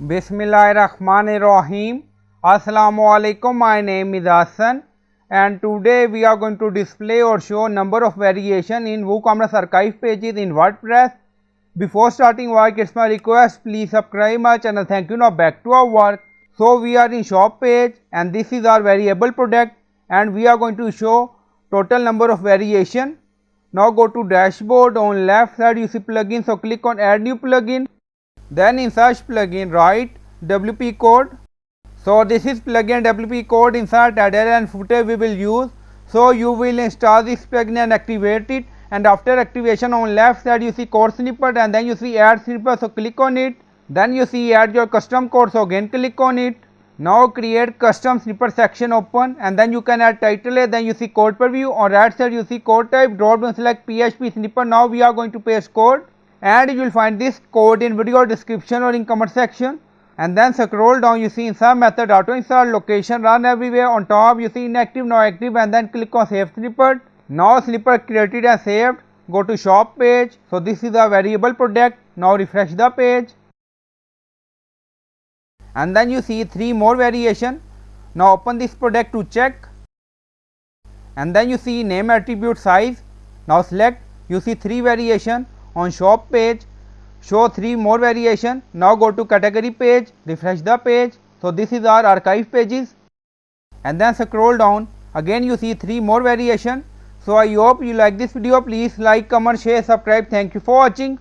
Bismillahirrahmanirrahim. Assalamu alaikum. My name is Hassan and today we are going to display or show number of variation in WooCommerce archive pages in WordPress. Before starting work, it's my request, please subscribe my channel. Thank you. Now back to our work. So we are in shop page and this is our variable product and we are going to show total number of variation. Now go to dashboard. On left side you see plugin, so click on add new plugin. Then in search plugin write WP code. So this is plugin WP code. Insert header and footer we will use. So you will install this plugin and activate it, and after activation on left side you see code snippet and then you see add snippet, so click on it. Then you see add your custom code, so again click on it. Now create custom snippet section open and then you can add title, then you see code preview. On right side you see code type, drop down select PHP snippet. Now we are going to paste code and you will find this code in video description or in comment section. And then scroll down, you see insert method, auto insert, location, run everywhere. On top you see inactive, now active, and then click on save snippet. Now snippet created and saved. Go to shop page. So this is a variable product. Now refresh the page and then you see 3 more variation. Now open this product to check and then you see name, attribute, size. Now select, you see 3 variation. On shop page show 3 more variation. Now go to category page, refresh the page. So this is our archive pages and then scroll down, again you see 3 more variation. So I hope you like this video. Please like, comment, share, subscribe. Thank you for watching.